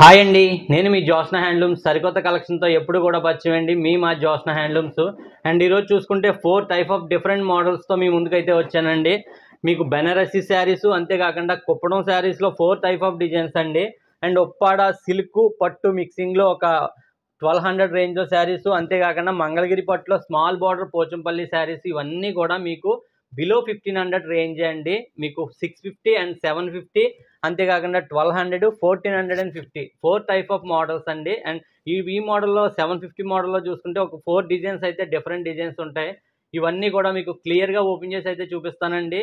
Hi అండి, నేను మీ Joshna handlooms సరికొత్త కలెక్షన్తో ఎప్పుడు కూడా పరిచయం అండి. మా జోష్నా హ్యాండ్లూమ్స్. అండ్ ఈరోజు చూసుకుంటే 4 టైప్ ఆఫ్ డిఫరెంట్ మోడల్స్తో మీ ముందుకైతే వచ్చానండి. మీకు బెనారసీ శారీస్, అంతేకాకుండా కుప్పడం శారీస్లో 4 టైప్ ఆఫ్ డిజైన్స్ అండి. అండ్ ఉప్పాడ సిల్క్ పట్టు మిక్సింగ్లో ఒక 1200 రేంజ్లో శారీస్, అంతేకాకుండా మంగళగిరి పట్టులో స్మాల్ బార్డర్ పోచంపల్లి శారీస్, ఇవన్నీ కూడా మీకు బిలో 1500 రేంజ్ అండి. మీకు 650 అండ్ 750, అంతేకాకుండా 1200, 1400 అండ్ 50 4 టైప్ ఆఫ్ మోడల్స్ అండి. అండ్ ఈ మోడల్లో 750 మోడల్లో చూసుకుంటే ఒక 4 డిజైన్స్ అయితే డిఫరెంట్ డిజైన్స్ ఉంటాయి. ఇవన్నీ కూడా మీకు క్లియర్గా ఓపెన్ చేసి అయితే చూపిస్తానండి.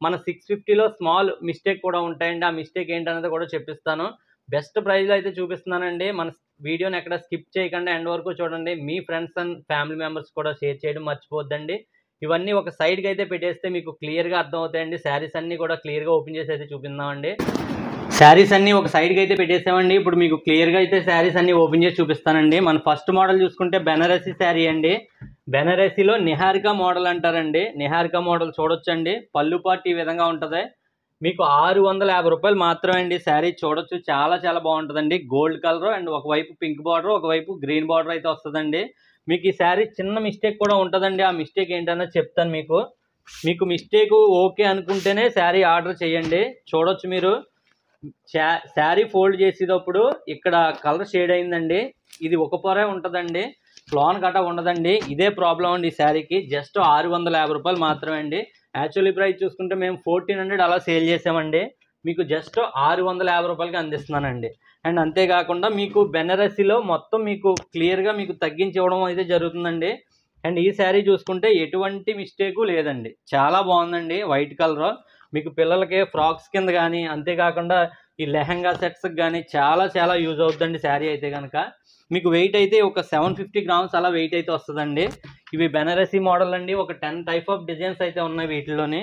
మన 650లో స్మాల్ మిస్టేక్ కూడా ఉంటాయండి. ఆ మిస్టేక్ ఏంటనేది కూడా చెప్పిస్తాను. బెస్ట్ ప్రైస్లో అయితే చూపిస్తున్నానండి. మన వీడియోని ఎక్కడ స్కిప్ చేయకుండా ఎండ్ వరకు చూడండి. మీ ఫ్రెండ్స్ అండ్ ఫ్యామిలీ మెంబర్స్ కూడా షేర్ చేయడం మర్చిపోద్దండి. ఇవన్నీ ఒక సైడ్కి అయితే పెట్టేస్తే మీకు క్లియర్గా అర్థమవుతాయండి. శారీస్ అన్నీ కూడా క్లియర్గా ఓపెన్ చేసి అయితే చూపిద్దామండి. శారీస్ అన్నీ ఒక సైడ్కి అయితే పెట్టేసామండి. ఇప్పుడు మీకు క్లియర్గా అయితే శారీస్ అన్నీ ఓపెన్ చేసి చూపిస్తానండి. మన ఫస్ట్ మోడల్ చూసుకుంటే బెనారసీ శారీ అండి. బెనారసీలో నిహారికా మోడల్ అంటారండి. నిహారికా మోడల్ చూడొచ్చండి. పళ్ళు పార్ట్ ఈ విధంగా ఉంటుంది. మీకు 650 రూపాయలు మాత్రమే అండి. శారీ చూడొచ్చు, చాలా చాలా బాగుంటుందండి. గోల్డ్ కలర్ అండ్ ఒకవైపు పింక్ బార్డర్, ఒకవైపు గ్రీన్ బార్డర్ అయితే వస్తుందండి. మీకు ఈ శారీ చిన్న మిస్టేక్ కూడా ఉంటుందండి. ఆ మిస్టేక్ ఏంటన్నది చెప్తాను మీకు మిస్టేక్ ఓకే అనుకుంటేనే శారీ ఆర్డర్ చేయండి. చూడొచ్చు మీరు శారీ ఫోల్డ్ చేసేటప్పుడు ఇక్కడ కలర్ షేడ్ అయిందండి. ఇది ఒక పొరే ఉంటుందండి, ఫ్లాన్ గట్రా ఉండదండి. ఇదే ప్రాబ్లం అండి ఈ శారీకి. జస్ట్ 650 రూపాయలు మాత్రమే అండి. యాక్చువల్లీ ప్రైస్ చూసుకుంటే మేము 1400 అలా సేల్ చేసామండి. మీకు జస్ట్ 650 రూపాయలకి అందిస్తున్నానండి. అండ్ అంతేకాకుండా మీకు బెనారసీలో మొత్తం మీకు క్లియర్గా మీకు తగ్గించి ఇవ్వడం అయితే జరుగుతుందండి. అండ్ ఈ శారీ చూసుకుంటే ఎటువంటి మిస్టేకు లేదండి. చాలా బాగుందండి. వైట్ కలర్ మీకు పిల్లలకి ఫ్రాక్స్ కింద కానీ, అంతేకాకుండా ఈ లెహంగా సెట్స్కి కానీ చాలా చాలా యూజ్ అవుతుందండి శారీ అయితే కనుక. మీకు వెయిట్ అయితే ఒక 750 గ్రామ్స్ అలా వెయిట్ అయితే వస్తుందండి. ఇవి బెనారసీ మోడల్ అండి. ఒక 10 టైప్ ఆఫ్ డిజైన్స్ అయితే ఉన్నాయి వీటిలోని.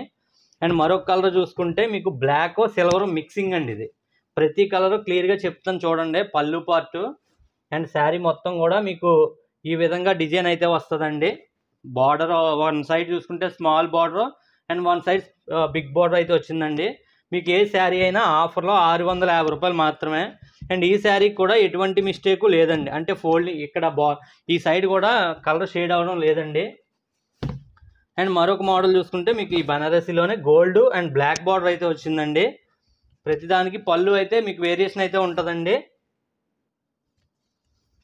అండ్ మరొక కలర్ చూసుకుంటే మీకు బ్లాక్ సిల్వర్ మిక్సింగ్ అండి. ఇది ప్రతి కలర్ క్లియర్గా చెప్తాను చూడండి. పళ్ళు పార్టు అండ్ శారీ మొత్తం కూడా మీకు ఈ విధంగా డిజైన్ అయితే వస్తుందండి. బార్డర్ వన్ సైడ్ చూసుకుంటే small border and one side big border అయితే వచ్చిందండి. మీకు ఏ శారీ అయినా ఆఫర్లో 650 రూపాయలు మాత్రమే. అండ్ ఈ శారీకి కూడా ఎటువంటి మిస్టేకు లేదండి. అంటే ఫోల్డింగ్ ఇక్కడ ఈ సైడ్ కూడా కలర్ షేడ్ అవ్వడం లేదండి. అండ్ మరొక మోడల్ చూసుకుంటే మీకు ఈ బనారసీలోనే గోల్డ్ అండ్ బ్లాక్ బార్డర్ అయితే వచ్చిందండి. ప్రతిదానికి పళ్ళు అయితే మీకు వేరియేషన్ అయితే ఉంటుందండి.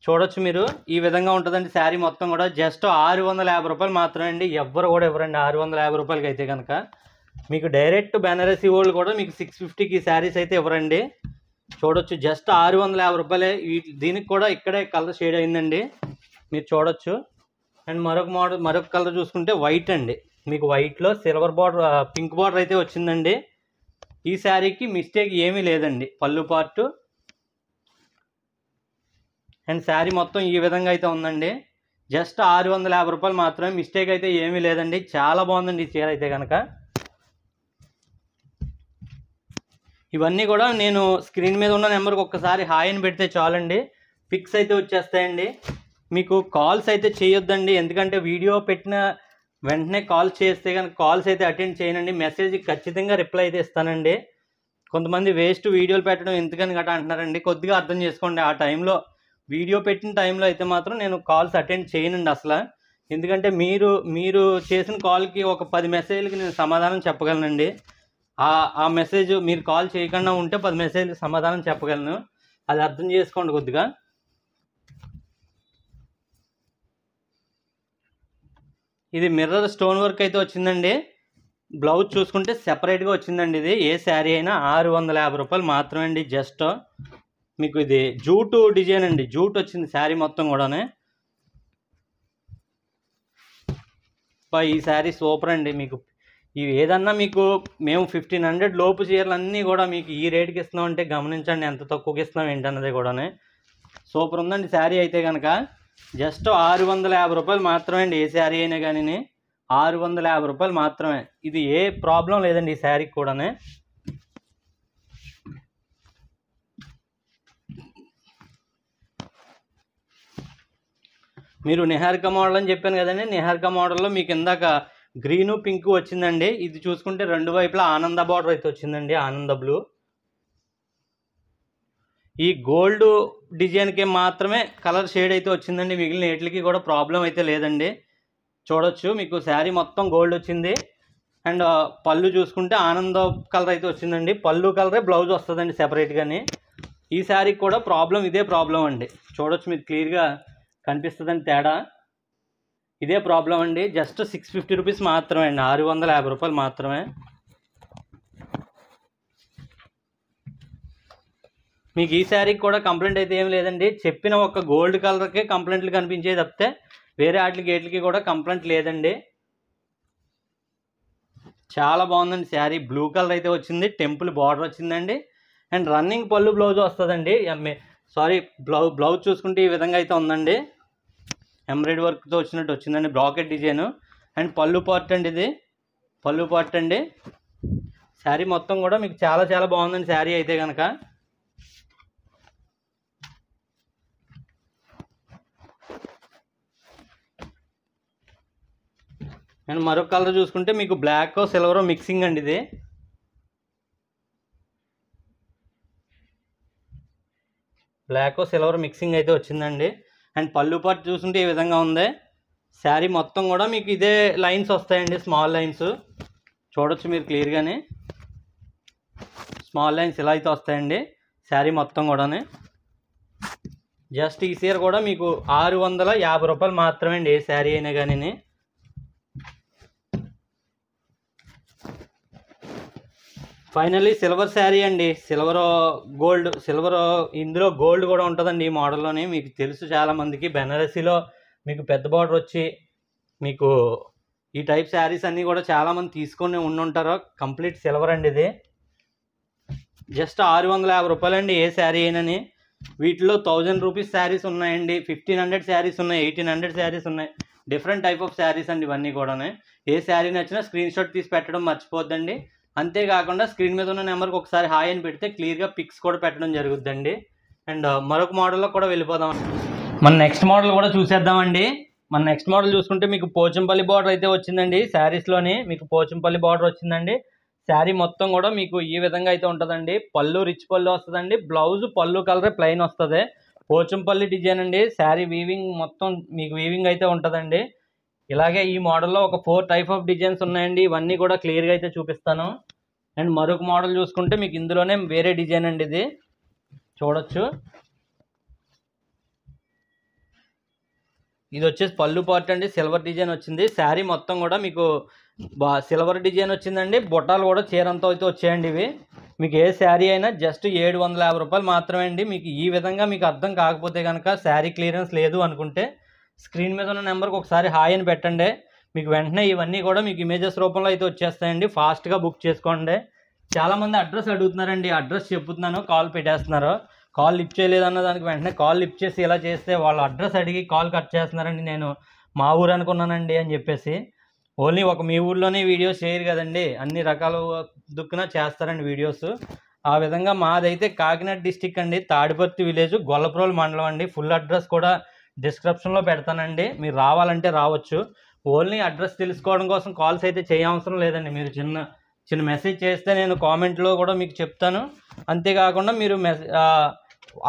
చూడొచ్చు మీరు ఈ విధంగా ఉంటుందండి. శారీ మొత్తం కూడా జస్ట్ 650 రూపాయలు మాత్రమే అండి. ఎవ్వరు కూడా ఇవ్వరండి 650 రూపాయలకి అయితే కనుక. మీకు డైరెక్ట్ బెనారసీ వాళ్ళు కూడా మీకు 650కి శారీస్ అయితే ఇవ్వరండి. చూడొచ్చు జస్ట్ 650 రూపాయలే. దీనికి కూడా ఇక్కడే కలర్ షేడ్ అయిందండి, మీరు చూడొచ్చు. అండ్ మరొక కలర్ చూసుకుంటే వైట్ అండి. మీకు వైట్లో సిల్వర్ బార్డర్ పింక్ బార్డర్ అయితే వచ్చిందండి. ఈ శారీకి మిస్టేక్ ఏమీ లేదండి. పళ్ళు పార్టు అండ్ శారీ మొత్తం ఈ విధంగా అయితే ఉందండి. జస్ట్ 650 రూపాయలు మాత్రమే. మిస్టేక్ అయితే ఏమీ లేదండి. చాలా బాగుందండి ఈ చీర అయితే కనుక. ఇవన్నీ కూడా నేను స్క్రీన్ మీద ఉన్న నెంబర్కి ఒక్కసారి హాయ్ అని పెడితే చాలండి, పిక్స్ అయితే వచ్చేస్తాయండి. మీకు కాల్స్ అయితే చేయొద్దండి. ఎందుకంటే వీడియో పెట్టిన వెంటనే కాల్ చేస్తే కనుక కాల్స్ అయితే అటెండ్ చేయనండి. మెసేజ్ ఖచ్చితంగా రిప్లై అయితే ఇస్తానండి. కొంతమంది వేస్ట్ వీడియోలు పెట్టడం ఎందుకని గట్రా అంటున్నారండి. కొద్దిగా అర్థం చేసుకోండి. ఆ టైంలో వీడియో పెట్టిన టైంలో అయితే మాత్రం నేను కాల్స్ అటెండ్ చేయనండి అసలు. ఎందుకంటే మీరు చేసిన కాల్కి ఒక 10 మెసేజ్లకి నేను సమాధానం చెప్పగలనండి. ఆ మెసేజ్ మీరు కాల్ చేయకుండా ఉంటే 10 మెసేజ్లకి సమాధానం చెప్పగలను. అది అర్థం చేసుకోండి కొద్దిగా. ఇది మిర్రర్ స్టోన్ వర్క్ అయితే వచ్చిందండి. బ్లౌజ్ చూసుకుంటే సెపరేట్గా వచ్చిందండి. ఇది ఏ శారీ అయినా 650 రూపాయలు మాత్రమే అండి. జస్ట్ మీకు ఇది జూటు డిజైన్ అండి. జూట్ వచ్చింది శారీ మొత్తం కూడానే. ఈ శారీ సూపర్ అండి. మీకు ఇవి ఏదన్నా మీకు మేము 1500 లోపు చీరలన్నీ కూడా మీకు ఈ రేటుకి ఇస్తున్నామంటే గమనించండి ఎంత తక్కువకి ఇస్తున్నాం ఏంటన్నది కూడానే. సూపర్ ఉందండి శారీ అయితే కనుక. జస్ట్ 650 రూపాయలు మాత్రమే అండి. ఏ శారీ అయినా కానీ 650 రూపాయలు మాత్రమే. ఇది ఏ ప్రాబ్లం లేదండి ఈ శారీకి కూడానే. మీరు నిహారిక మోడల్ అని చెప్పాను కదండి. నిహారిక మోడల్లో మీకు ఇందాక గ్రీను పింక్ వచ్చిందండి. ఇది చూసుకుంటే రెండు వైపులా ఆనంద బార్డర్ అయితే వచ్చిందండి. ఆనంద బ్లూ. ఈ గోల్డ్ డిజైన్కి మాత్రమే కలర్ షేడ్ అయితే వచ్చిందండి, మిగిలిన వీటికి కూడా ప్రాబ్లం అయితే లేదండి. చూడొచ్చు మీకు శారీ మొత్తం గోల్డ్ వచ్చింది. అండ్ పళ్ళు చూసుకుంటే ఆనంద కలర్ అయితే వచ్చిందండి. పళ్ళు కలరే బ్లౌజ్ వస్తుందండి సెపరేట్గాని. ఈ శారీకి కూడా ఇదే ప్రాబ్లం అండి. చూడొచ్చు మీరు క్లియర్గా కనిపిస్తుందండి తేడా. ఇదే ప్రాబ్లం అండి. జస్ట్ 650 రూపీస్ మాత్రమే అండి, 650 రూపాయలు మాత్రమే. మీకు ఈ శారీకి కూడా కంప్లైంట్ అయితే ఏం లేదండి. చెప్పిన ఒక గోల్డ్ కలర్కే కంప్లైంట్లు కనిపించేది తప్పితే వేరే వాటికి కూడా కంప్లైంట్ లేదండి. చాలా బాగుందండి శారీ. బ్లూ కలర్ అయితే వచ్చింది, టెంపుల్ బార్డర్ వచ్చిందండి. అండ్ రన్నింగ్ పళ్ళు బ్లౌజ్ వస్తుందండి. బ్లౌజ్ చూసుకుంటే ఈ విధంగా అయితే ఉందండి, ఎంబ్రాయిడరీ వర్క్తో వచ్చిందండి, బ్రాకెట్ డిజైన్. అండ్ పళ్ళు పార్ట్ అండి, ఇది పళ్ళు పార్ట్ అండి. శారీ మొత్తం కూడా మీకు చాలా చాలా బాగుందండి శారీ అయితే కనుక. అండ్ మరొక కలర్ చూసుకుంటే మీకు బ్లాక్ సిల్వర్ మిక్సింగ్ అండి, ఇది బ్లాక్ సిల్వర్ మిక్సింగ్ అయితే వచ్చిందండి. అండ్ పళ్ళు పార్ట్ చూసుకుంటే ఈ విధంగా ఉంది. శారీ మొత్తం కూడా మీకు ఇదే లైన్స్ వస్తాయండి, స్మాల్ లైన్స్. చూడొచ్చు మీరు క్లియర్గానే, స్మాల్ లైన్స్ ఇలా అయితే వస్తాయండి శారీ మొత్తం కూడా. జస్ట్ ఈ చీర కూడా మీకు 650 రూపాయలు మాత్రమే అండి, ఏ శారీ అయినా కానీ. ఫైనల్లీ సిల్వర్ శారీ అండి, సిల్వర్ ఇందులో గోల్డ్ కూడా ఉంటుందండి ఈ మోడల్లోని. మీకు తెలుసు చాలామందికి బెనారసీలో మీకు పెద్ద బార్డర్ వచ్చి మీకు ఈ టైప్ శారీస్ అన్నీ కూడా చాలామంది తీసుకొని ఉండుంటారు. కంప్లీట్ సిల్వర్ అండి ఇది. జస్ట్ 650 రూపాయలు అండి ఏ శారీ అయినని. వీటిలో 1000 రూపీస్ శారీస్ ఉన్నాయండి, 1500 శారీస్ ఉన్నాయి, 1800 శారీస్ ఉన్నాయి. డిఫరెంట్ టైప్ ఆఫ్ శారీస్ అండి ఇవన్నీ కూడా. ఏ శారీ నచ్చినా స్క్రీన్ షాట్ తీసి పెట్టడం మర్చిపోద్దండి. అంతేకాకుండా స్క్రీన్ మీద ఉన్న నెంబర్కి ఒకసారి హాయ్ అని పెడితే క్లియర్గా పిక్స్ కూడా పెట్టడం జరుగుద్దండి. అండ్ మరొక మోడల్లో కూడా వెళ్ళిపోదాం. మన నెక్స్ట్ మోడల్ కూడా చూసేద్దామండి. మన నెక్స్ట్ మోడల్ చూసుకుంటే మీకు పోచంపల్లి బార్డర్ అయితే వచ్చిందండి శారీస్లోని. మీకు పోచంపల్లి బార్డర్ వచ్చిందండి. శారీ మొత్తం కూడా మీకు ఈ విధంగా అయితే ఉంటుందండి. పళ్ళు రిచ్ పళ్ళు వస్తుందండి, బ్లౌజ్ పళ్ళు కలరే ప్లెయిన్ వస్తుంది. పోచంపల్లి డిజైన్ అండి. శారీ వీవింగ్ మొత్తం మీకు వీవింగ్ అయితే ఉంటుందండి. ఇలాగే ఈ మోడల్లో ఒక 4 టైప్ ఆఫ్ డిజైన్స్ ఉన్నాయండి. ఇవన్నీ కూడా క్లియర్గా అయితే చూపిస్తాను. అండ్ మరొక మోడల్ చూసుకుంటే మీకు ఇందులోనే వేరే డిజైన్ అండి, ఇది చూడొచ్చు. ఇది వచ్చేసి పళ్ళు పార్ట్ అండి, సిల్వర్ డిజైన్ వచ్చింది. శారీ మొత్తం కూడా మీకు సిల్వర్ డిజైన్ వచ్చిందండి. బొట్టాలు కూడా చీరంతా అయితే వచ్చాయండి ఇవి. మీకు ఏ శారీ అయినా జస్ట్ 750 రూపాయలు మాత్రమే అండి. మీకు ఈ విధంగా మీకు అర్థం కాకపోతే కనుక శారీ క్లియరెన్స్ లేదు అనుకుంటే స్క్రీన్ మీద ఉన్న నెంబర్కి ఒకసారి హాయ్ అని పెట్టండి. మీకు వెంటనే ఇవన్నీ కూడా మీకు ఇమేజెస్ రూపంలో అయితే వచ్చేస్తాయండి. ఫాస్ట్గా బుక్ చేసుకోండి. చాలామంది అడ్రస్ అడుగుతున్నారండి, అడ్రస్ చెప్తున్నాను, కాల్ పెట్టేస్తున్నారు. కాల్ లిఫ్ట్ చేయలేదన్న దానికి వెంటనే కాల్ లిఫ్ట్ చేసి ఇలా చేస్తే వాళ్ళు అడ్రస్ అడిగి కాల్ కట్ చేస్తున్నారండి. నేను మా ఊరు అనుకున్నానండి అని చెప్పేసి. ఓన్లీ ఒక మీ ఊర్లోనే వీడియోస్ చేయరు కదండి, అన్ని రకాల దుక్కున చేస్తారండి వీడియోస్. ఆ విధంగా మాదైతే కాకినాడ డిస్టిక్ అండి, తాడిపర్తి విలేజ్, గొల్లప్రోలు మండలం అండి. ఫుల్ అడ్రస్ కూడా డిస్క్రిప్షన్లో పెడతానండి, మీరు రావాలంటే రావచ్చు. ఓన్లీ అడ్రస్ తెలుసుకోవడం కోసం కాల్స్ అయితే చేయవసరం లేదండి. మీరు చిన్న మెసేజ్ చేస్తే నేను కామెంట్లో కూడా మీకు చెప్తాను. అంతేకాకుండా మీరు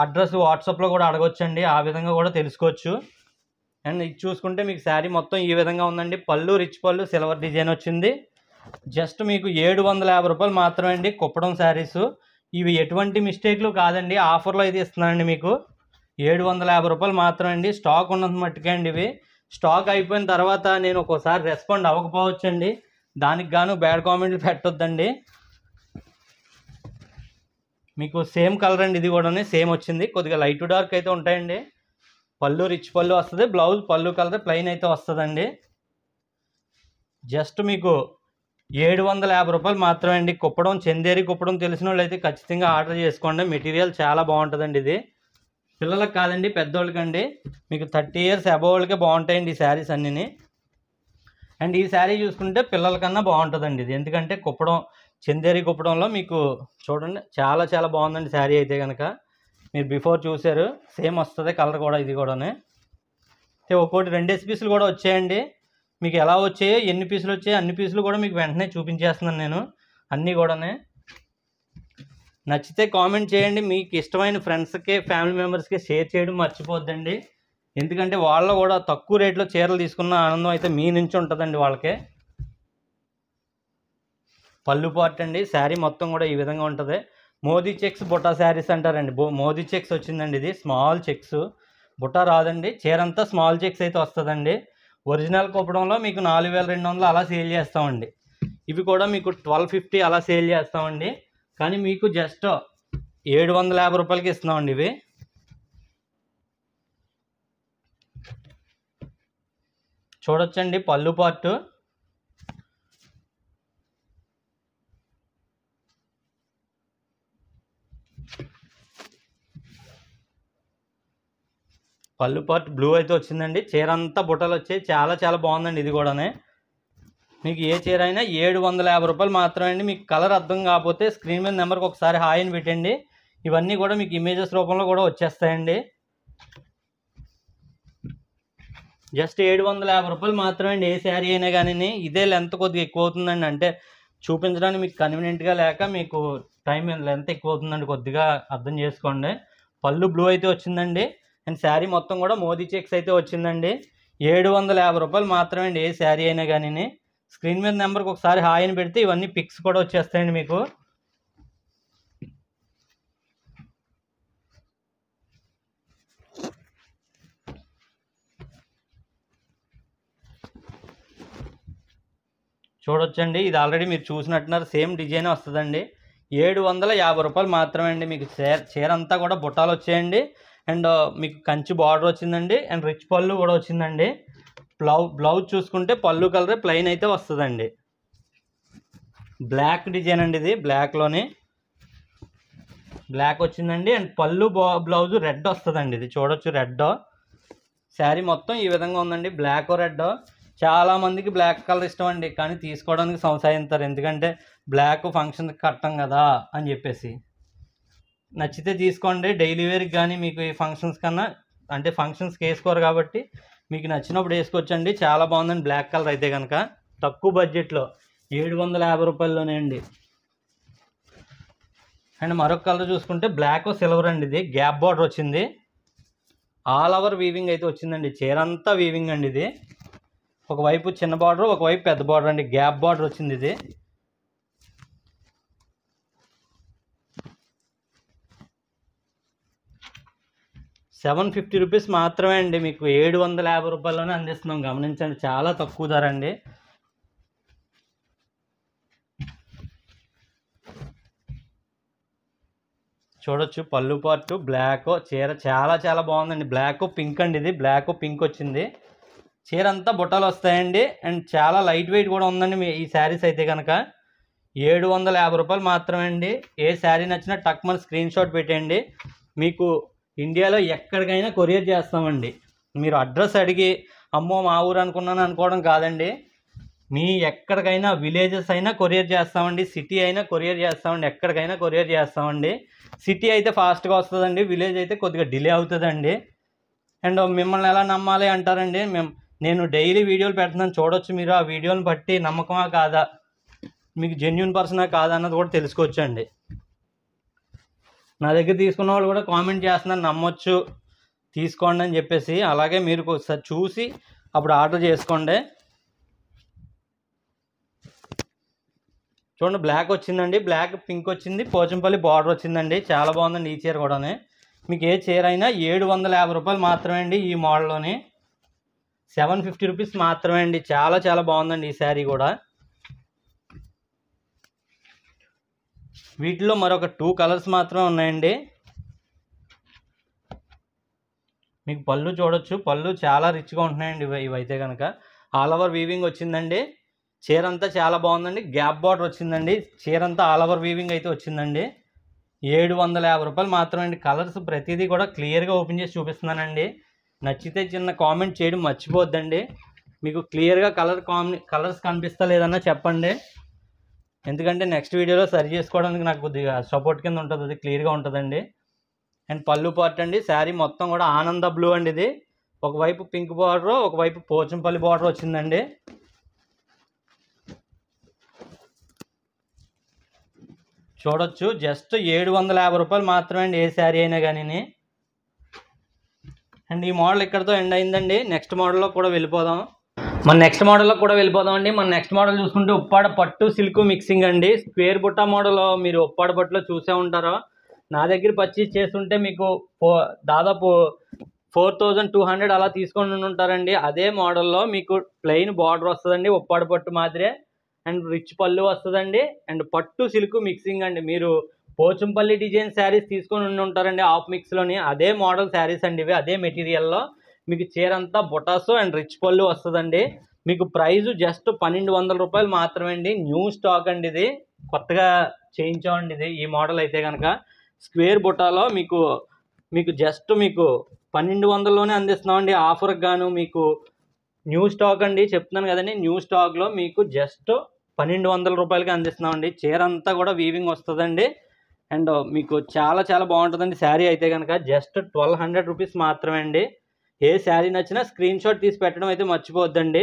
అడ్రస్ వాట్సాప్లో కూడా అడగొచ్చండి, ఆ విధంగా కూడా తెలుసుకోవచ్చు. అండ్ ఇది చూసుకుంటే మీకు శారీ మొత్తం ఈ విధంగా ఉందండి. పళ్ళు రిచ్ పళ్ళు సిల్వర్ డిజైన్ వచ్చింది. జస్ట్ మీకు 750 రూపాయలు మాత్రమే అండి కుప్పడం శారీస్. ఇవి ఎటువంటి మిస్టేక్లు కాదండి, ఆఫర్లో అయితే ఇస్తున్నానండి మీకు. 750 రూపాయలు మాత్రమే అండి. స్టాక్ ఉన్నంత మట్టుకే అండి ఇవి. స్టాక్ అయిపోయిన తర్వాత నేను ఒక్కోసారి రెస్పాండ్ అవ్వకపోవచ్చండి, దానికి గాను బ్యాడ్ కామెంట్లు పెట్టొద్దండి. మీకు సేమ్ కలర్ అండి, ఇది కూడా సేమ్ వచ్చింది. కొద్దిగా లైట్ టు డార్క్ అయితే ఉంటాయండి. పళ్ళు రిచ్ పళ్ళు వస్తుంది, బ్లౌజ్ పళ్ళు కలర్ ప్లెయిన్ అయితే వస్తుందండి. జస్ట్ మీకు 750 రూపాయలు మాత్రమే అండి. కుప్పడం చందేరి కుప్పడం తెలిసిన వాళ్ళు అయితే ఖచ్చితంగా ఆర్డర్ చేసుకోండి. మెటీరియల్ చాలా బాగుంటుందండి. ఇది పిల్లలకు కాదండి, పెద్దోళ్ళకండి. మీకు 30 ఇయర్స్ అబవ్ వాళ్ళకే బాగుంటాయండి ఈ శారీస్ అన్నీ. అండ్ ఈ శారీ చూసుకుంటే పిల్లల కన్నా బాగుంటుందండి ఇది, ఎందుకంటే కుప్పడం చందేరి కుప్పడంలో మీకు చూడండి చాలా చాలా బాగుందండి శారీ అయితే కనుక. మీరు బిఫోర్ చూసారు, సేమ్ వస్తుంది కలర్ కూడా. ఇది కూడా ఒక్కోటి 2 పీసులు కూడా వచ్చాయండి. మీకు ఎలా వచ్చాయో, ఎన్ని పీసులు వచ్చాయో అన్ని పీసులు కూడా మీకు వెంటనే చూపించేస్తున్నాను నేను అన్నీ కూడా. నచ్చితే కామెంట్ చేయండి. మీకు ఇష్టమైన ఫ్రెండ్స్కి, ఫ్యామిలీ మెంబర్స్కి షేర్ చేయడం మర్చిపోద్దండి. ఎందుకంటే వాళ్ళు కూడా తక్కువ రేట్లో చీరలు తీసుకున్న ఆనందం అయితే మీ నుంచి ఉంటుందండి వాళ్ళకే. పళ్ళు పార్ట్ అండి. శారీ మొత్తం కూడా ఈ విధంగా ఉంటుంది. మోదీ చెక్స్ బుట్టా శారీస్ అంటారండి. మోదీ చెక్స్ వచ్చిందండి. ఇది స్మాల్ చెక్స్, బుట్టా రాదండి. చీర అంతా స్మాల్ చెక్స్ అయితే వస్తుందండి. ఒరిజినల్ కుప్పడంలో మీకు 4200 అలా సేల్ చేస్తామండి. ఇవి కూడా మీకు 1250 అలా సేల్ చేస్తామండి. కానీ మీకు జస్ట్ 750 రూపాయలకి ఇస్తున్నామండి ఇవి. చూడొచ్చండి పళ్ళు పార్ట్. పళ్ళు పార్ట్ బ్లూ అయితే వచ్చిందండి. చీర అంతా బుట్టలు వచ్చాయి. చాలా చాలా బాగుందండి. ఇది కూడానే మీకు ఏ చీర అయినా 750 రూపాయలు మాత్రమే అండి. మీకు కలర్ అర్థం కాకపోతే స్క్రీన్ మీద నెంబర్కి ఒకసారి హాయ్ అని పెట్టండి. ఇవన్నీ కూడా మీకు ఇమేజెస్ రూపంలో కూడా వచ్చేస్తాయండి. జస్ట్ 750 రూపాయలు మాత్రమే అండి. ఏ శారీ అయినా కానీ. ఇదే లెంత్ కొద్దిగా ఎక్కువ అవుతుందండి. అంటే చూపించడానికి మీకు కన్వీనియంట్గా లేక మీకు టైం లెంత్ ఎక్కువ అవుతుందండి. కొద్దిగా అర్థం చేసుకోండి. పళ్ళు బ్లూ అయితే వచ్చిందండి. అండ్ శారీ మొత్తం కూడా మోదీ చెక్స్ అయితే వచ్చిందండి. 750 రూపాయలు మాత్రమే అండి. ఏ శారీ అయినా కానీ. స్క్రీన్ మీద నెంబర్కి ఒకసారి హాయ్ అని పెడితే ఇవన్నీ పిక్స్ కూడా వచ్చేస్తాయండి మీకు. చూడొచ్చండి. ఇది ఆల్రెడీ మీరు చూసినట్టున్నారు. సేమ్ డిజైన్ వస్తుందండి. 750 రూపాయలు మాత్రమే అండి. మీకు చీర అంతా కూడా బుట్టాలు వచ్చాయండి. అండ్ మీకు కంచి బార్డర్ వచ్చిందండి. అండ్ రిచ్ పళ్ళు కూడా వచ్చిందండి. బ్లౌజ్ చూసుకుంటే పళ్ళు కలర్ ప్లెయిన్ అయితే వస్తుందండి. బ్లాక్ డిజైన్ అండి. ఇది బ్లాక్లోని బ్లాక్ వచ్చిందండి. అండ్ పళ్ళు బ్లౌజ్ రెడ్ వస్తుందండి. ఇది చూడొచ్చు రెడ్. శారీ మొత్తం ఈ విధంగా ఉందండి. Black red. చాలామందికి బ్లాక్ కలర్ ఇష్టం అండి. కానీ తీసుకోవడానికి సంశయిస్తారు. ఎందుకంటే బ్లాక్ ఫంక్షన్కి కట్టం కదా అని చెప్పేసి. నచ్చితే తీసుకోండి. డైలీ వేర్కి కానీ మీకు ఈ ఫంక్షన్స్ కన్నా, అంటే ఫంక్షన్స్కి వేసుకోరు కాబట్టి మీకు నచ్చినప్పుడు వేసుకోవచ్చండి. చాలా బాగుందండి బ్లాక్ కలర్ అయితే కనుక. తక్కువ బడ్జెట్లో 750 రూపాయల్లోనే అండి. అండ్ మరొక కలర్ చూసుకుంటే బ్లాక్ సిల్వర్ అండి. ఇది గ్యాప్ బార్డర్ వచ్చింది. ఆల్ ఓవర్ వీవింగ్ అయితే వచ్చిందండి. చీర అంతా వీవింగ్ అండి. ఇది ఒకవైపు చిన్న బార్డర్, ఒకవైపు పెద్ద బార్డర్ అండి. గ్యాప్ బార్డర్ వచ్చింది. ఇది 750 రూపీస్ మాత్రమే అండి. మీకు 750 రూపాయల్లోనే అందిస్తున్నాం. గమనించండి, చాలా తక్కువ ధర అండి. చూడొచ్చు పళ్ళు పార్ట్ బ్లాక్. చీర చాలా చాలా బాగుందండి. బ్లాక్ పింక్ అండి. ఇది బ్లాక్ పింక్ వచ్చింది. చీర అంతా బుట్టలు వస్తాయండి. అండ్ చాలా లైట్ వెయిట్ కూడా ఉందండి. ఈ శారీస్ అయితే కనుక 750 రూపాయలు మాత్రమే అండి. ఏ శారీ నచ్చినా టక్ మన స్క్రీన్ షాట్ పెట్టండి. మీకు ఇండియాలో ఎక్కడికైనా కొరియర్ చేస్తామండి. మీరు అడ్రస్ అడిగి అమ్మో మా ఊరు అనుకున్నాను అనుకోవడం కాదండి. మీ ఎక్కడికైనా విలేజెస్ అయినా కొరియర్ చేస్తామండి. సిటీ అయినా కొరియర్ చేస్తామండి. ఎక్కడికైనా కొరియర్ చేస్తామండి. సిటీ అయితే ఫాస్ట్గా వస్తుందండి. విలేజ్ అయితే కొద్దిగా డిలే అవుతుందండి. అండ్ మిమ్మల్ని ఎలా నమ్మాలి అంటారండి. నేను డైలీ వీడియోలు పెడుతున్నాను. చూడొచ్చు మీరు. ఆ వీడియోని బట్టి నమ్మకమా కాదా, మీకు జెన్యూన్ పర్సనా కాదా అన్నది కూడా తెలుసుకోవచ్చండి. నా దగ్గర తీసుకున్న వాళ్ళు కూడా కామెంట్ చేస్తున్నారు నమ్మొచ్చు తీసుకోండి అని చెప్పేసి. అలాగే మీరు ఒకసారి చూసి అప్పుడు ఆర్డర్ చేసుకోండి. చూడండి బ్లాక్ వచ్చిందండి. బ్లాక్ పింక్ వచ్చింది. పోచంపల్లి బార్డర్ వచ్చిందండి. చాలా బాగుందండి ఈ చీర కూడా. మీకు ఏ చీర అయినా 750 రూపాయలు మాత్రమే అండి. ఈ మోడల్లోని 750 రూపీస్ మాత్రమే అండి. చాలా చాలా బాగుందండి ఈ శారీ కూడా. వీటిలో మరొక 2 కలర్స్ మాత్రమే ఉన్నాయండి. మీకు పళ్ళు చూడొచ్చు. పళ్ళు చాలా రిచ్గా ఉంటున్నాయండి ఇవైతే కనుక. ఆల్ ఓవర్ వీవింగ్ వచ్చిందండి. చీర అంతా చాలా బాగుందండి. గ్యాప్ బార్డర్ వచ్చిందండి. చీర అంతా ఆల్ ఓవర్ వీవింగ్ అయితే వచ్చిందండి. 750 రూపాయలు మాత్రమే అండి. కలర్స్ ప్రతిదీ కూడా క్లియర్గా ఓపెన్ చేసి చూపిస్తున్నానండి. నచ్చితే చిన్న కామెంట్ చేయడం మర్చిపోద్దండి. మీకు క్లియర్గా కలర్స్ కనిపిస్తా లేదన్నా చెప్పండి. ఎందుకంటే నెక్స్ట్ వీడియోలో సరి చేసుకోవడానికి నాకు కొద్దిగా సపోర్ట్ కింద ఉంటుంది. అది క్లియర్గా ఉంటుందండి. అండ్ పళ్ళు పార్ట్ అండి. శారీ మొత్తం కూడా ఆనంద బ్లూ అండి. ఇది ఒకవైపు పింక్ బార్డర్, ఒకవైపు పోచంపల్లి బార్డర్ వచ్చిందండి. చూడొచ్చు, జస్ట్ 750 రూపాయలు మాత్రమే అండి ఏ శారీ అయినా కానీ. అండ్ ఈ మోడల్ ఇక్కడతో ఎండ్ అయిందండి. నెక్స్ట్ మోడల్లో కూడా వెళ్ళిపోదాం. మన నెక్స్ట్ అండి. మన నెక్స్ట్ మోడల్ చూసుకుంటే ఉప్పాడ పట్టు సిల్క్ మిక్సింగ్ అండి. స్క్వేర్ బుట్ట మోడల్ మీరు ఉప్పాడ పట్టులో చూసే ఉంటారో. నా దగ్గర పర్చేస్ చేస్తుంటే మీకు దాదాపు 4200 అలా తీసుకొని ఉంటారండి. అదే మోడల్లో మీకు ప్లెయిన్ బార్డర్ వస్తుందండి, ఉప్పాడ పట్టు మాదిరే. అండ్ రిచ్ పళ్ళు వస్తుందండి. అండ్ పట్టు సిల్క్ మిక్సింగ్ అండి. మీరు పోచంపల్లి డిజైన్ శారీస్ తీసుకొని ఉంటారండి ఆఫ్ మిక్స్లోని. అదే మోడల్ శారీస్ అండి ఇవి, అదే మెటీరియల్లో. మీకు చీర అంతా బొటాసు అండ్ రిచ్ పళ్ళు వస్తుందండి. మీకు ప్రైజు జస్ట్ 1200 రూపాయలు మాత్రమే అండి. న్యూ స్టాక్ అండి ఇది, కొత్తగా చేయించామండి ఇది. ఈ మోడల్ అయితే కనుక స్క్వేర్ బుటాలో మీకు జస్ట్ 1200లోనే అందిస్తున్నామండి ఆఫర్కి గాను. మీకు న్యూ స్టాక్ అండి, చెప్తున్నాను కదండి. న్యూ స్టాక్లో మీకు జస్ట్ 1200 రూపాయలకి అందిస్తున్నామండి. చీర అంతా కూడా వీవింగ్ వస్తుందండి. అండ్ మీకు చాలా చాలా బాగుంటుందండి శారీ అయితే కనుక. జస్ట్ 1200 రూపీస్ మాత్రమే అండి. ఏ శారీ నచ్చినా స్క్రీన్ షాట్ తీసి పెట్టడం అయితే మర్చిపోవద్దండి.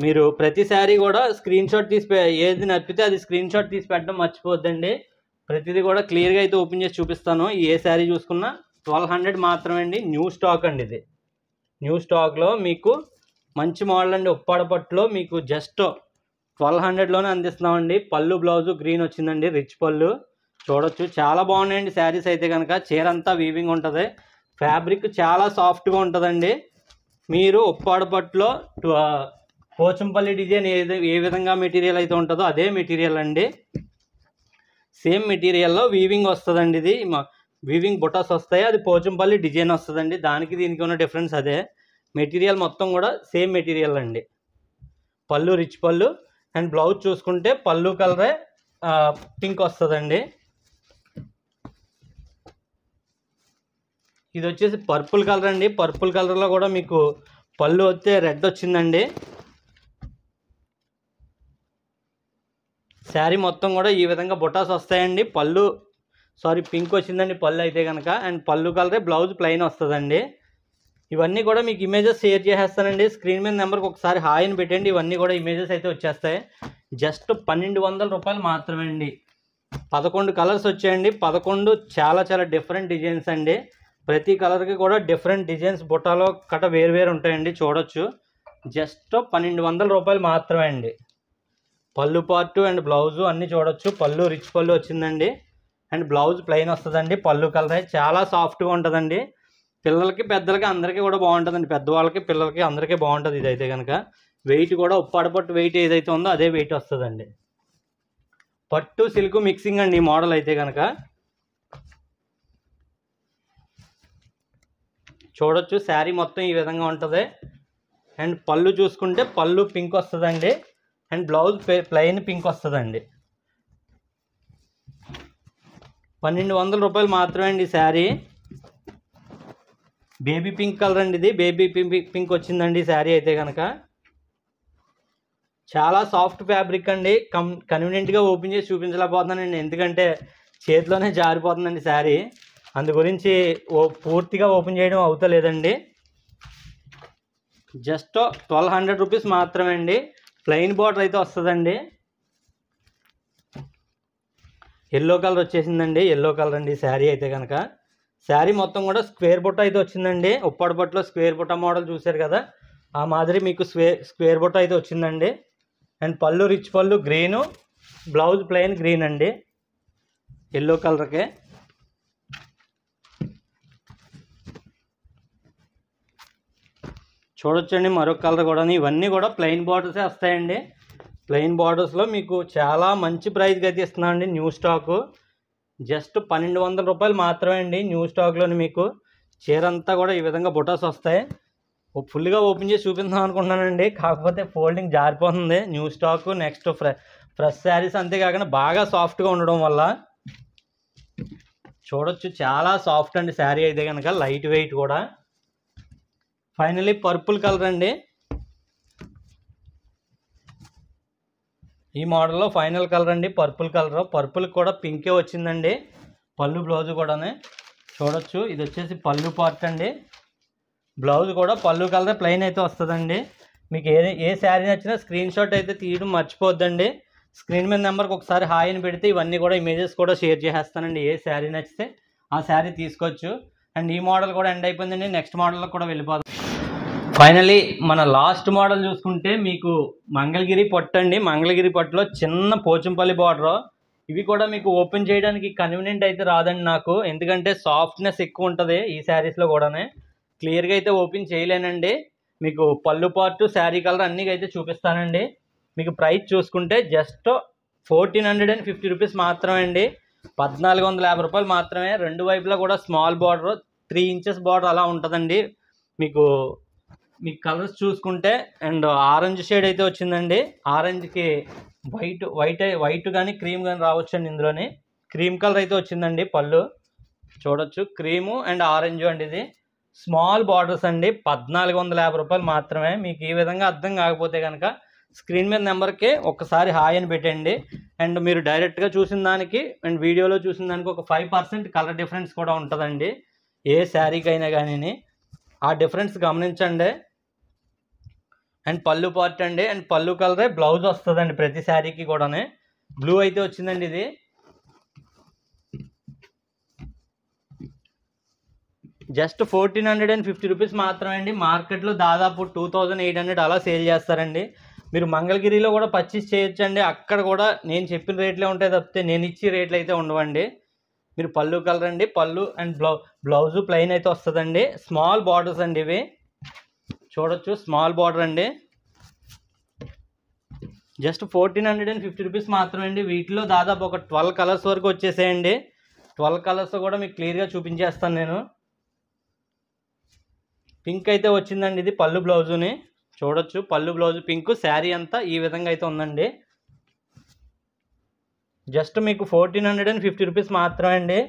మీరు ప్రతి శారీ కూడా స్క్రీన్ షాట్ తీసి, ఏది నచ్చితే అది స్క్రీన్ షాట్ తీసి పెట్టడం మర్చిపోవద్దండి. ప్రతిదీ కూడా క్లియర్గా అయితే ఓపెన్ చేసి చూపిస్తాను. ఏ శారీ చూసుకున్నా 1200 మాత్రమే అండి. న్యూ స్టాక్ అండి ఇది. న్యూ స్టాక్లో మీకు మంచి మోడల్ అండి. ఉప్పాడ పట్టులో మీకు జస్ట్ 1200లోనే అందిస్తున్నామండి. పళ్ళు బ్లౌజు గ్రీన్ వచ్చిందండి, రిచ్ పళ్ళు. చూడొచ్చు, చాలా బాగున్నాయండి శారీస్ అయితే కనుక. చీర అంతా వీవింగ్ ఉంటుంది, ఫ్యాబ్రిక్ చాలా సాఫ్ట్గా ఉంటుందండి. మీరు ఉప్పాడ పట్టులో పోచంపల్లి డిజైన్ ఏ విధంగా మెటీరియల్ అయితే ఉంటుందో అదే మెటీరియల్ అండి. సేమ్ మెటీరియల్లో వీవింగ్ వస్తుందండి. ఇది వీవింగ్ బుటాస్ వస్తాయి, అది పోచంపల్లి డిజైన్ వస్తుందండి. దానికి దీనికి ఉన్న డిఫరెన్స్ అదే. మెటీరియల్ మొత్తం కూడా సేమ్ మెటీరియల్ అండి. పళ్ళు రిచ్ పళ్ళు. అండ్ బ్లౌజ్ చూసుకుంటే పళ్ళు కలరే పింక్ వస్తుందండి. ఇది వచ్చేసి పర్పుల్ కలర్ అండి. పర్పుల్ కలర్లో కూడా మీకు పళ్ళు వస్తే రెడ్ వచ్చిందండి. శారీ మొత్తం కూడా ఈ విధంగా బుటాస్ వస్తాయండి. పింక్ వచ్చిందండి పళ్ళు అయితే కనుక. అండ్ పళ్ళు కలరే, బ్లౌజ్ ప్లెయిన్ వస్తుందండి. ఇవన్నీ కూడా మీకు ఇమేజెస్ షేర్ చేసేస్తానండి. స్క్రీన్ మీద నెంబర్కి ఒకసారి హాయ్ అని పెట్టండి. ఇవన్నీ కూడా ఇమేజెస్ అయితే వచ్చేస్తాయి. జస్ట్ 1200 రూపాయలు మాత్రమే అండి. 11 కలర్స్ వచ్చాయండి. 11 చాలా చాలా డిఫరెంట్ డిజైన్స్ అండి. ప్రతి కలర్కి కూడా డిఫరెంట్ డిజైన్స్ బుట్టాలో వేరు ఉంటాయండి. చూడొచ్చు, జస్ట్ 1200 రూపాయలు మాత్రమే అండి. పళ్ళు పార్టు అండ్ బ్లౌజు అన్నీ చూడొచ్చు. పళ్ళు రిచ్ పళ్ళు వచ్చిందండి. అండ్ బ్లౌజ్ ప్లెయిన్ వస్తుందండి. పళ్ళు కలర్ చాలా సాఫ్ట్గా ఉంటుందండి. పిల్లలకి పెద్దలకి అందరికీ కూడా బాగుంటుందండి. పెద్దవాళ్ళకి పిల్లలకి అందరికీ బాగుంటుంది ఇదైతే కనుక. వెయిట్ కూడా ఉప్పాడ పట్టు వెయిట్ ఏదైతే ఉందో అదే వెయిట్ వస్తుందండి. పట్టు సిల్క్ మిక్సింగ్ అండి ఈ మోడల్ అయితే కనుక. చూడొచ్చు, శారీ మొత్తం ఈ విధంగా ఉంటుంది. అండ్ పళ్ళు చూసుకుంటే పళ్ళు పింక్ వస్తుందండి. అండ్ బ్లౌజ్ ప్లెయిన్ పింక్ వస్తుందండి. 1200 రూపాయలు మాత్రమే అండి ఈ శారీ. బేబీ పింక్ కలర్ అండి ఇది. బేబీ పింక్ వచ్చిందండి శారీ అయితే కనుక. చాలా సాఫ్ట్ ఫ్యాబ్రిక్ అండి. కన్వీనియంట్గా ఓపెన్ చేసి చూపించలేకపోతున్నానండి, ఎందుకంటే చేతిలోనే జారిపోతుందండి శారీ. అందు గురించి పూర్తిగా ఓపెన్ చేయడం అవుతలేదండి. జస్ట్ 1200 రూపీస్ మాత్రమే అండి. ప్లెయిన్ బార్డర్ అయితే వస్తుందండి. ఎల్లో కలర్ వచ్చేసిందండి. ఎల్లో కలర్ అండి శారీ అయితే కనుక. శారీ మొత్తం కూడా స్క్వేర్ బుట్ట అయితే వచ్చిందండి. ఉప్పాడ పట్టులో స్క్వేర్ బుట్ట మోడల్ చూశారు కదా, ఆ మాదిరి మీకు స్క్వేర్ బుట్ట అయితే వచ్చిందండి. అండ్ పళ్ళు రిచ్ పళ్ళు గ్రీను, బ్లౌజ్ ప్లెయిన్ గ్రీన్ అండి ఎల్లో కలర్కే. చూడొచ్చండి మరొక కలర్ కూడా. ఇవన్నీ కూడా ప్లెయిన్ బార్డర్సే వస్తాయండి. ప్లెయిన్ బార్డర్స్లో మీకు చాలా మంచి ప్రైస్కి అయితే ఇస్తున్నామండి. న్యూ స్టాకు జస్ట్ 1200 రూపాయలు మాత్రమే అండి. న్యూ స్టాక్లోని మీకు చీర అంతా కూడా ఈ విధంగా బుటాస్ వస్తాయి. ఫుల్గా ఓపెన్ చేసి చూపిద్దాం అనుకుంటున్నానండి, కాకపోతే ఫోల్డింగ్ జారిపోతుంది. New stock next fresh saris, అంతేకాకుండా బాగా సాఫ్ట్గా ఉండడం వల్ల. చూడొచ్చు, చాలా సాఫ్ట్ అండి శారీ అయితే కనుక, లైట్ వెయిట్ కూడా. ఫైనలీ పర్పుల్ కలర్ అండి. ఈ మోడల్లో ఫైనల్ కలర్ అండి పర్పుల్ కలర్. పర్పుల్ కూడా పింకే వచ్చిందండి. పళ్ళు బ్లౌజ్ కూడానే చూడొచ్చు. ఇది వచ్చేసి పళ్ళు పార్ట్ అండి. బ్లౌజ్ కూడా పళ్ళు కలర్ ప్లెయిన్ అయితే వస్తుందండి. మీకు ఏ శారీ నచ్చినా స్క్రీన్ షాట్ అయితే తీయడం మర్చిపోద్దండి. స్క్రీన్ మీద నెంబర్కి ఒకసారి హాయ్ అని పెడితే ఇవన్నీ కూడా ఇమేజెస్ కూడా షేర్ చేసేస్తానండి. ఏ శారీ నచ్చితే ఆ శారీ తీసుకోవచ్చు. అండ్ ఈ మోడల్ కూడా ఎండ్ అయిపోయిందండి. నెక్స్ట్ మోడల్లో కూడా వెళ్ళిపోదాం. ఫైనలీ మన లాస్ట్ మోడల్ చూసుకుంటే మీకు మంగళగిరి పట్టు అండి. మంగళగిరి పట్టులో చిన్న పోచంపల్లి బార్డర్. ఇవి కూడా మీకు ఓపెన్ చేయడానికి కన్వీనియంట్ అయితే రాదండి నాకు, ఎందుకంటే సాఫ్ట్నెస్ ఎక్కువ ఉంటుంది ఈ శారీస్లో కూడానే. క్లియర్గా అయితే ఓపెన్ చేయలేనండి. మీకు పళ్ళు పార్టు, శారీ కలర్ అన్నీ అయితే చూపిస్తానండి. మీకు ప్రైస్ చూసుకుంటే జస్ట్ 1450 రూపీస్ మాత్రమే అండి. 1450 రూపాయలు మాత్రమే. రెండు వైపులా కూడా స్మాల్ బార్డర్, 3 ఇంచెస్ బార్డర్ అలా ఉంటుందండి. మీకు కలర్స్ చూసుకుంటే అండ్ ఆరెంజ్ షేడ్ అయితే వచ్చిందండి. ఆరెంజ్కి వైట్ కానీ క్రీమ్ కానీ రావచ్చండి. ఇందులోని క్రీమ్ కలర్ అయితే వచ్చిందండి. పళ్ళు చూడొచ్చు, క్రీము అండ్ ఆరెంజ్ అండి. ఇది స్మాల్ బార్డర్స్ అండి. 1450 రూపాయలు మాత్రమే. మీకు ఈ విధంగా అర్థం కాకపోతే కనుక స్క్రీన్ మీద నెంబర్కి ఒక్కసారి హాయ్ అని పెట్టండి. అండ్ మీరు డైరెక్ట్గా చూసిన దానికి అండ్ వీడియోలో చూసిన దానికి ఒక 5% కలర్ డిఫరెన్స్ కూడా ఉంటుందండి ఏ శారీకైనా కానీ. ఆ డిఫరెన్స్ గమనించండి. అండ్ పళ్ళు పార్ట్ అండి. అండ్ పళ్ళు కలరే బ్లౌజ్ వస్తుందండి ప్రతి శారీకి కూడానే. బ్లూ అయితే వచ్చిందండి. ఇది జస్ట్ 1450 రూపీస్ మాత్రమే అండి. మార్కెట్లో దాదాపు 2800 అలా సేల్ చేస్తారండి. మీరు మంగళగిరిలో కూడా పర్చేస్ చేయొచ్చండి. అక్కడ కూడా నేను చెప్పిన రేట్లే ఉంటాయి తప్పితే నేను ఇచ్చే రేట్లు అయితే ఉండవండి. మీరు పళ్ళు కలర్ అండి, పళ్ళు అండ్ బ్లౌజు ప్లెయిన్ అయితే వస్తుందండి. స్మాల్ బార్డర్స్ అండి. ఇవి చూడొచ్చు, స్మాల్ బార్డర్ అండి. జస్ట్ 1450 రూపీస్ మాత్రమే అండి. వీటిలో దాదాపు ఒక 12 కలర్స్ వరకు వచ్చేసేయండి. 12 కలర్స్ కూడా మీకు క్లియర్గా చూపించేస్తాను నేను. పింక్ అయితే వచ్చిందండి. ఇది పళ్ళు బ్లౌజుని చూడొచ్చు, పళ్ళు బ్లౌజు పింక్, శారీ అంతా ఈ విధంగా అయితే ఉందండి. జస్ట్ మీకు 1450 రూపీస్ మాత్రమే అండి.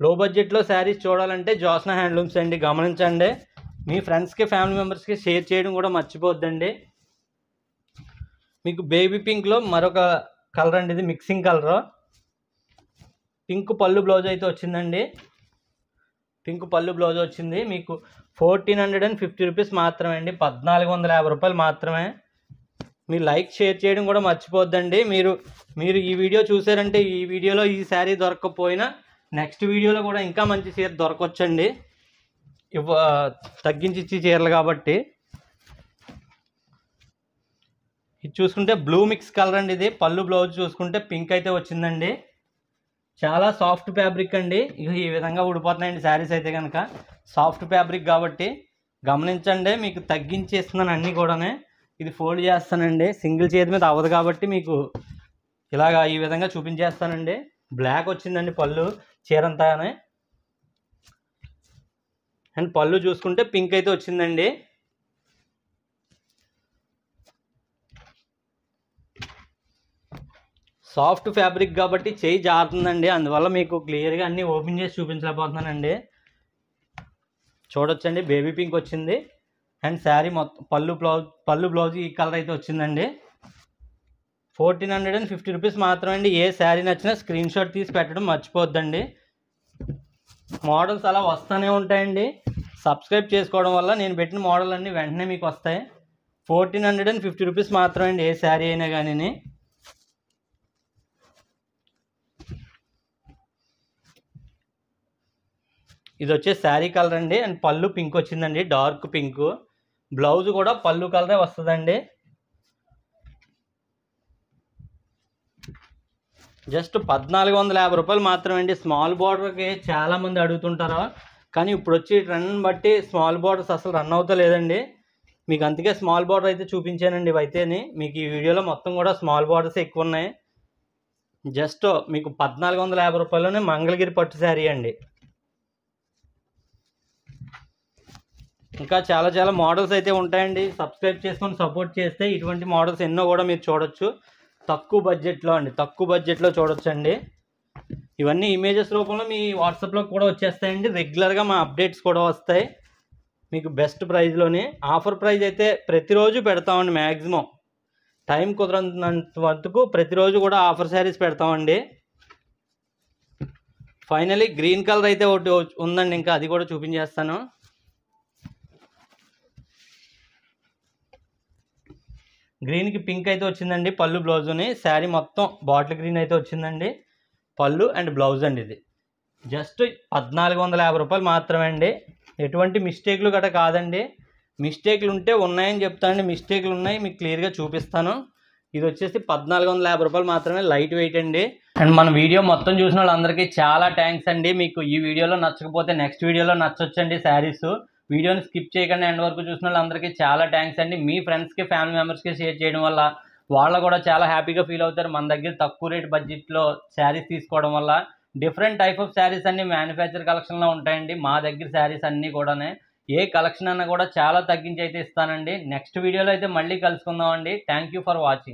లో బడ్జెట్లో శారీస్ చూడాలంటే జ్యోత్స్న హ్యాండ్లూమ్స్ అండి. గమనించండి. మీ ఫ్రెండ్స్కి, ఫ్యామిలీ మెంబర్స్కి షేర్ చేయడం కూడా మర్చిపోద్దండి. మీకు బేబీ పింక్లో మరొక కలర్ అండి. ఇది మిక్సింగ్ కలర్. పింక్ పళ్ళు బ్లౌజ్ అయితే వచ్చిందండి. పింక్ పళ్ళు బ్లౌజ్ వచ్చింది. మీకు 1450 రూపీస్ మాత్రమే అండి. 1450 రూపాయలు మాత్రమే. మీరు లైక్, షేర్ చేయడం కూడా మర్చిపోద్దండి. మీరు ఈ వీడియో చూసారంటే ఈ వీడియోలో ఈ శారీ దొరకకపోయినా నెక్స్ట్ వీడియోలో కూడా ఇంకా మంచి చీర దొరకొచ్చండి. తగ్గించి ఇచ్చి చీరలు కాబట్టి. ఇది చూసుకుంటే బ్లూ మిక్స్ కలర్ అండి. ఇది పళ్ళు బ్లౌజ్ చూసుకుంటే పింక్ అయితే వచ్చిందండి. చాలా సాఫ్ట్ ఫ్యాబ్రిక్ అండి. ఈ విధంగా ఊడిపోతున్నాయండి శారీస్ అయితే కనుక. సాఫ్ట్ ఫ్యాబ్రిక్ కాబట్టి గమనించండి. మీకు తగ్గించేస్తున్నాను అన్నీ కూడానే. ఇది ఫోల్డ్ చేస్తానండి. సింగిల్ చేతి మీద అవ్వదు కాబట్టి మీకు ఇలాగా ఈ విధంగా చూపించేస్తానండి. బ్లాక్ వచ్చిందండి పళ్ళు చీరంతానే. అండ్ పళ్ళు చూసుకుంటే పింక్ అయితే వచ్చిందండి. సాఫ్ట్ ఫ్యాబ్రిక్ కాబట్టి చేయి జారుతుందండి. అందువల్ల మీకు క్లియర్గా అన్నీ ఓపెన్ చేసి చూపించలేకపోతున్నానండి. చూడొచ్చండి, బేబీ పింక్ వచ్చింది. అండ్ శారీ మొత్తం పళ్ళు బ్లౌజ్ ఈ కలర్ అయితే వచ్చిందండి. 1450 రూపీస్ మాత్రమే అండి. ఏ శారీ నచ్చినా స్క్రీన్ షాట్ తీసి పెట్టడం మర్చిపోద్దండి. మోడల్స్ అలా వస్తూనే ఉంటాయండి. సబ్స్క్రైబ్ చేసుకోవడం వల్ల నేను పెట్టిన మోడల్ అన్నీ వెంటనే మీకు వస్తాయి. 1450 రూపీస్ మాత్రమే అండి ఏ శారీ అయినా కానీ. ఇది వచ్చే శారీ కలర్ అండి. అండ్ పళ్ళు పింక్ వచ్చిందండి, డార్క్ పింక్. బ్లౌజ్ కూడా పళ్ళు కలరే వస్తుందండి. జస్ట్ 1450 రూపాయలు మాత్రమే అండి. స్మాల్ బార్డర్కి చాలామంది అడుగుతుంటారు, కానీ ఇప్పుడు వచ్చి ట్రెండ్ని బట్టి స్మాల్ బార్డర్స్ అసలు రన్ అవుతలేదండి. మీకు అందుకే స్మాల్ బార్డర్ అయితే చూపించానండి. ఇవైతేని మీకు ఈ వీడియోలో మొత్తం కూడా స్మాల్ బార్డర్స్ ఎక్కువ ఉన్నాయి. జస్ట్ మీకు 1450 రూపాయలలోనే మంగళగిరి పట్టు శారీ అండి. ఇంకా చాలా మోడల్స్ అయితే ఉంటాయండి. సబ్స్క్రైబ్ చేసుకొని సపోర్ట్ చేస్తే ఇటువంటి మోడల్స్ ఎన్నో కూడా మీరు చూడొచ్చు. తక్కువ బడ్జెట్లో అండి, తక్కువ బడ్జెట్లో చూడొచ్చండి. ఇవన్నీ ఇమేజెస్ రూపంలో మీ వాట్సాప్లో కూడా వచ్చేస్తాయండి. రెగ్యులర్గా మా అప్డేట్స్ కూడా వస్తాయి మీకు బెస్ట్ ప్రైస్లోని. ఆఫర్ ప్రైస్ అయితే ప్రతిరోజు పెడతామండి. మ్యాక్సిమం టైం కుదరనంత వరకు ప్రతిరోజు కూడా ఆఫర్ శారీస్ పెడతామండి. ఫైనలీ గ్రీన్ కలర్ అయితే ఒకటి ఉందండి. ఇంకా అది కూడా చూపించేస్తాను. గ్రీన్కి పింక్ అయితే వచ్చిందండి పళ్ళు బ్లౌజుని. శారీ మొత్తం బాటిల్ గ్రీన్ అయితే వచ్చిందండి పళ్ళు అండ్ బ్లౌజ్ అండి. ఇది జస్ట్ 1450 రూపాయలు మాత్రమే అండి. ఎటువంటి మిస్టేక్లు గట్రా కాదండి. మిస్టేక్లు ఉంటే ఉన్నాయని చెప్తానండి. మిస్టేక్లు ఉన్నాయి, మీకు క్లియర్గా చూపిస్తాను. ఇది వచ్చేసి 1450 రూపాయలు మాత్రమే, లైట్ వెయిట్ అండి. అండ్ మన వీడియో మొత్తం చూసిన వాళ్ళందరికీ చాలా థ్యాంక్స్ అండి. మీకు ఈ వీడియోలో నచ్చకపోతే నెక్స్ట్ వీడియోలో నచ్చొచ్చండి శారీస్. వీడియోని స్కిప్ చేయకుండా ఎండ్ వరకు చూసిన వాళ్ళందరికీ చాలా థ్యాంక్స్ అండి. మీ ఫ్రెండ్స్కి ఫ్యామిలీ మెంబర్స్కి షేర్ చేయడం వల్ల వాళ్ళు కూడా చాలా హ్యాపీగా ఫీల్ అవుతారు. మన దగ్గర తక్కువ రేట్ బడ్జెట్లో శారీస్ తీసుకోవడం వల్ల. డిఫరెంట్ టైప్ ఆఫ్ శారీస్ అన్ని మ్యానుఫ్యాక్చర్ కలెక్షన్లో ఉంటాయండి మా దగ్గర. శారీస్ అన్నీ కూడానే ఏ కలెక్షన్ అన్నా కూడా చాలా తగ్గించి అయితే ఇస్తానండి. నెక్స్ట్ వీడియోలో అయితే మళ్ళీ కలుసుకుందామండి. Thank you for watching.